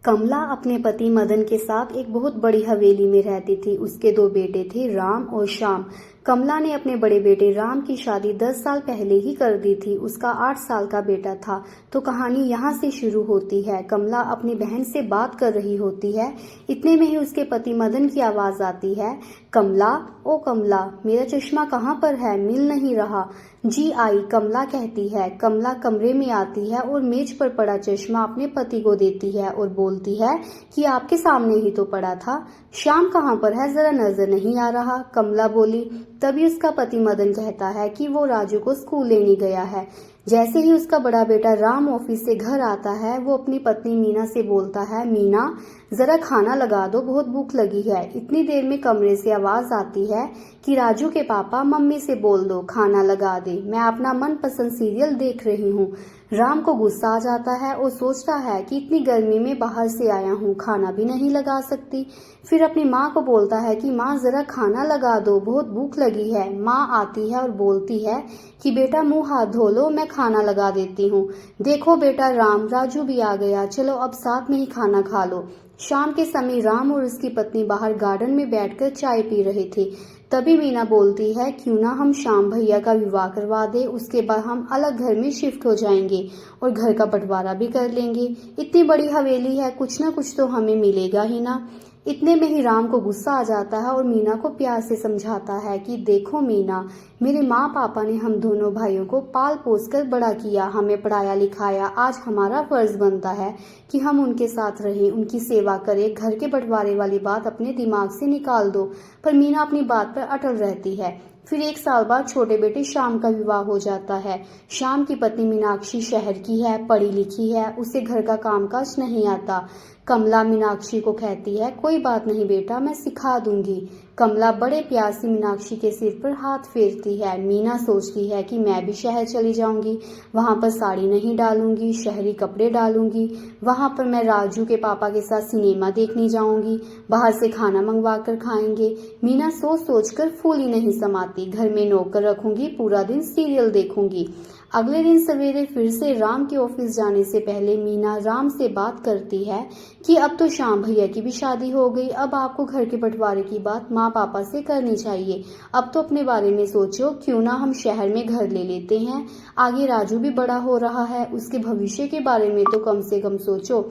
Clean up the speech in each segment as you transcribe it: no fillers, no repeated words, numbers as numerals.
कमला अपने पति मदन के साथ एक बहुत बड़ी हवेली में रहती थी। उसके दो बेटे थे, राम और श्याम। कमला ने अपने बड़े बेटे राम की शादी 10 साल पहले ही कर दी थी। उसका 8 साल का बेटा था। तो कहानी यहाँ से शुरू होती है। कमला अपनी बहन से बात कर रही होती है। इतने में ही उसके पति मदन की आवाज आती है, कमला, ओ कमला, मेरा चश्मा कहाँ पर है, मिल नहीं रहा। जी आई, कमला कहती है। कमला कमरे में आती है और मेज पर पड़ा चश्मा अपने पति को देती है और बोलती है कि आपके सामने ही तो पड़ा था। श्याम कहाँ पर है, जरा नजर नहीं आ रहा। कमला बोली। तभी उसका पति मदन कहता है कि वो राजू को स्कूल लेने गया है। जैसे ही उसका बड़ा बेटा राम ऑफिस से घर आता है, वो अपनी पत्नी मीना से बोलता है, मीना जरा खाना लगा दो, बहुत भूख लगी है। इतनी देर में कमरे से आवाज आती है कि राजू के पापा मम्मी से बोल दो खाना लगा दे, मैं अपना मनपसंद सीरियल देख रही हूँ। राम को गुस्सा आ जाता है और सोचता है कि इतनी गर्मी में बाहर से आया हूँ, खाना भी नहीं लगा सकती। फिर अपनी माँ को बोलता है कि माँ जरा खाना लगा दो, बहुत भूख लगी है। माँ आती है और बोलती है कि बेटा मुंह हाथ धो लो, मैं खाना लगा देती हूँ। देखो बेटा राम, राजू भी आ गया, चलो अब साथ में ही खाना खा लो। शाम के समय राम और उसकी पत्नी बाहर गार्डन में बैठकर चाय पी रहे थे। तभी मीना बोलती है, क्यों ना हम श्याम भैया का विवाह करवा दे, उसके बाद हम अलग घर में शिफ्ट हो जाएंगे और घर का बंटवारा भी कर लेंगे। इतनी बड़ी हवेली है, कुछ ना कुछ तो हमें मिलेगा ही ना। इतने में ही राम को गुस्सा आ जाता है और मीना को प्यार से समझाता है कि देखो मीना, मेरे माँ पापा ने हम दोनों भाइयों को पाल पोस कर बड़ा किया, हमें पढ़ाया लिखाया। आज हमारा फर्ज बनता है कि हम उनके साथ रहें, उनकी सेवा करें। घर के बंटवारे वाली बात अपने दिमाग से निकाल दो। पर मीना अपनी बात पर अटल रहती है। फिर 1 साल बाद छोटे बेटे श्याम का विवाह हो जाता है। श्याम की पत्नी मीनाक्षी शहर की है, पढ़ी लिखी है, उसे घर का कामकाज नहीं आता। कमला मीनाक्षी को कहती है, कोई बात नहीं बेटा, मैं सिखा दूंगी। कमला बड़े प्यार से मीनाक्षी के सिर पर हाथ फेरती है। मीना सोचती है कि मैं भी शहर चली जाऊंगी, वहां पर साड़ी नहीं डालूंगी, शहरी कपड़े डालूंगी। वहां पर मैं राजू के पापा के साथ सिनेमा देखने जाऊंगी, बाहर से खाना मंगवा कर खाएंगे। मीना सोच सोच कर फूल ही नहीं समाती। घर में नौकर रखूंगी, पूरा दिन सीरियल देखूंगी। अगले दिन सवेरे फिर से राम के ऑफिस जाने से पहले मीना राम से बात करती है कि अब तो श्याम भैया की भी शादी हो गई, अब आपको घर के बंटवारे की बात माँ पापा से करनी चाहिए। अब तो अपने बारे में सोचो, क्यों ना हम शहर में घर ले लेते हैं। आगे राजू भी बड़ा हो रहा है, उसके भविष्य के बारे में तो कम से कम सोचो।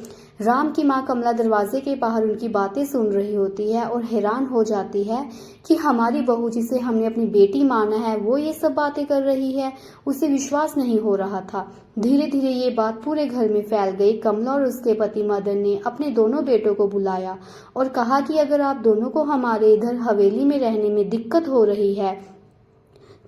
राम की माँ कमला दरवाजे के बाहर उनकी बातें सुन रही होती है और हैरान हो जाती है कि हमारी बहू, जिसे हमने अपनी बेटी माना है, वो ये सब बातें कर रही है। उसे विश्वास नहीं हो रहा था। धीरे धीरे ये बात पूरे घर में फैल गई। कमला और उसके पति मदन ने अपने दोनों बेटों को बुलाया और कहा कि अगर आप दोनों को हमारे इधर हवेली में रहने में दिक्कत हो रही है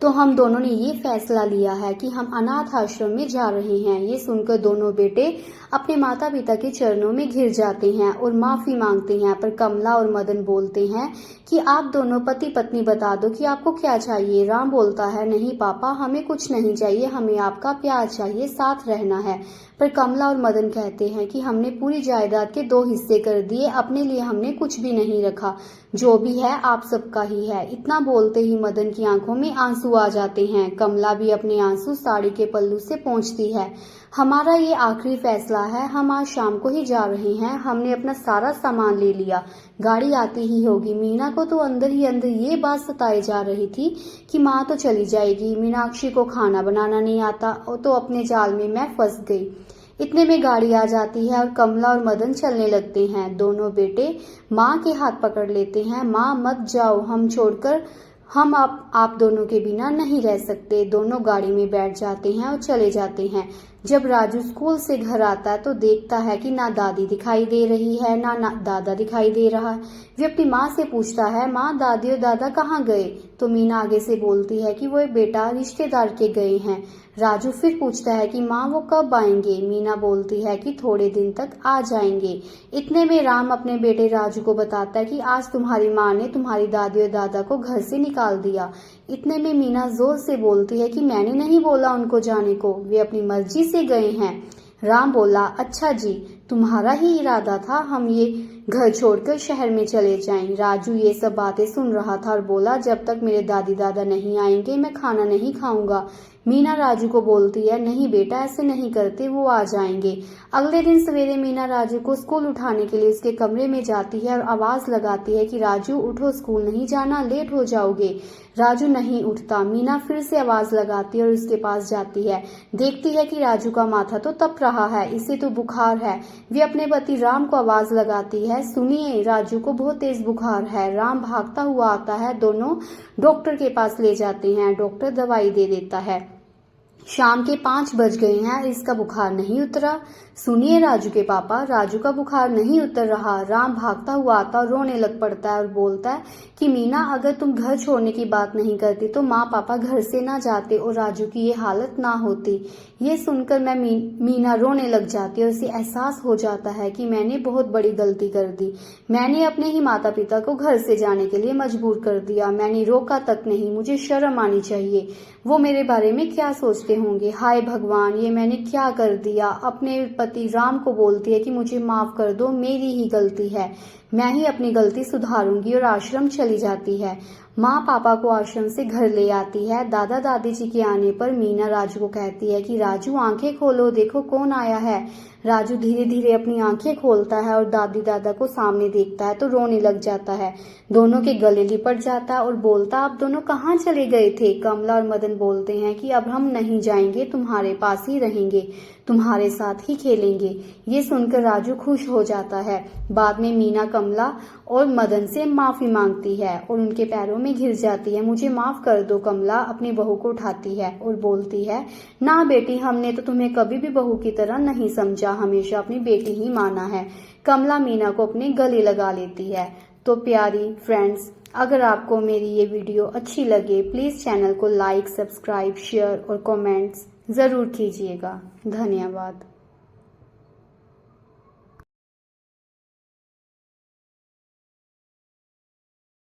तो हम दोनों ने ये फैसला लिया है कि हम अनाथ आश्रम में जा रहे हैं। ये सुनकर दोनों बेटे अपने माता पिता के चरणों में घिर जाते हैं और माफी मांगते हैं। पर कमला और मदन बोलते हैं कि आप दोनों पति पत्नी बता दो कि आपको क्या चाहिए। राम बोलता है, नहीं पापा, हमें कुछ नहीं चाहिए, हमें आपका प्यार चाहिए, साथ रहना है। पर कमला और मदन कहते हैं कि हमने पूरी जायदाद के 2 हिस्से कर दिए, अपने लिए हमने कुछ भी नहीं रखा, जो भी है आप सबका ही है। इतना बोलते ही मदन की आंखों में आंसू आ जाते हैं। कमला भी अपने आंसू साड़ी के पल्लू से पोंछती है। हमारा ये आखिरी फैसला है, हम आज शाम को ही जा रहे हैं, हमने अपना सारा सामान ले लिया, गाड़ी आती ही होगी। मीना को तो अंदर ही अंदर ये बात सताई जा रही थी कि माँ तो चली जाएगी, मीनाक्षी को खाना बनाना नहीं आता, तो अपने जाल में मैं फंस गई। इतने में गाड़ी आ जाती है और कमला और मदन चलने लगते हैं। दोनों बेटे माँ के हाथ पकड़ लेते हैं। माँ मत जाओ, हम छोड़कर हम आप दोनों के बिना नहीं रह सकते। दोनों गाड़ी में बैठ जाते हैं और चले जाते हैं। जब राजू स्कूल से घर आता है तो देखता है कि ना दादी दिखाई दे रही है, ना दादा दिखाई दे रहा है। वे अपनी माँ से पूछता है, माँ दादी और दादा कहाँ गए? तो मीना आगे से बोलती है कि वो एक बेटा रिश्तेदार के गए हैं। राजू फिर पूछता है कि माँ वो कब आएंगे? मीना बोलती है कि थोड़े दिन तक आ जाएंगे। इतने में राम अपने बेटे राजू को बताता है कि आज तुम्हारी माँ ने तुम्हारी दादी और दादा को घर से निकाल दिया। इतने में मीना जोर से बोलती है कि मैंने नहीं बोला उनको जाने को, वे अपनी मर्जी से गए हैं। राम बोला, अच्छा जी, तुम्हारा ही इरादा था, हम ये घर छोड़कर शहर में चले जाएं। राजू ये सब बातें सुन रहा था और बोला, जब तक मेरे दादी दादा नहीं आएंगे मैं खाना नहीं खाऊंगा। मीना राजू को बोलती है, नहीं बेटा ऐसे नहीं करते, वो आ जाएंगे। अगले दिन सवेरे मीना राजू को स्कूल उठाने के लिए उसके कमरे में जाती है और आवाज लगाती है कि राजू उठो, स्कूल नहीं जाना, लेट हो जाओगे। राजू नहीं उठता। मीना फिर से आवाज लगाती है और उसके पास जाती है। देखती है कि राजू का माथा तो तप रहा है, इसे तो बुखार है। वे अपने पति राम को आवाज लगाती है, सुनिए राजू को बहुत तेज बुखार है। राम भागता हुआ आता है। दोनों डॉक्टर के पास ले जाते हैं। डॉक्टर दवाई दे देता है। शाम के 5 बज गए हैं, इसका बुखार नहीं उतरा। सुनिए राजू के पापा, राजू का बुखार नहीं उतर रहा। राम भागता हुआ आता और रोने लग पड़ता है और बोलता है कि मीना, अगर तुम घर छोड़ने की बात नहीं करती तो माँ पापा घर से ना जाते और राजू की ये हालत ना होती। ये सुनकर मीना रोने लग जाती है और उसे एहसास हो जाता है कि मैंने बहुत बड़ी गलती कर दी। मैंने अपने ही माता पिता को घर से जाने के लिए मजबूर कर दिया। मैंने रोका तक नहीं, मुझे शर्म आनी चाहिए। वो मेरे बारे में क्या सोचते होंगे। हाय भगवान, ये मैंने क्या कर दिया। अपने पति राम को बोलती है कि मुझे माफ कर दो, मेरी ही गलती है, मैं ही अपनी गलती सुधारूंगी और आश्रम चली जाती है। माँ पापा को आश्रम से घर ले आती है। दादा दादी जी के आने पर मीना राजू को कहती है कि राजू आंखें खोलो, देखो कौन आया है। राजू धीरे धीरे अपनी आंखें खोलता है और दादी दादा को सामने देखता है तो रोने लग जाता है। दोनों के गले लिपट जाता है और बोलता, आप दोनों कहाँ चले गए थे। कमला और मदन बोलते हैं कि अब हम नहीं जाएंगे, तुम्हारे पास ही रहेंगे, तुम्हारे साथ ही खेलेंगे। ये सुनकर राजू खुश हो जाता है। बाद में मीना कमला और मदन से माफी मांगती है और उनके पैरों में घिर जाती है। मुझे माफ कर दो। कमला अपनी बहू को उठाती है और बोलती है, ना बेटी, हमने तो तुम्हें कभी भी बहू की तरह नहीं समझा, हमेशा अपनी बेटी ही माना है। कमला मीना को अपने गले लगा लेती है। तो प्यारी फ्रेंड्स, अगर आपको मेरी ये वीडियो अच्छी लगे प्लीज चैनल को लाइक, सब्सक्राइब, शेयर और कमेंट्स जरूर कीजिएगा। धन्यवाद।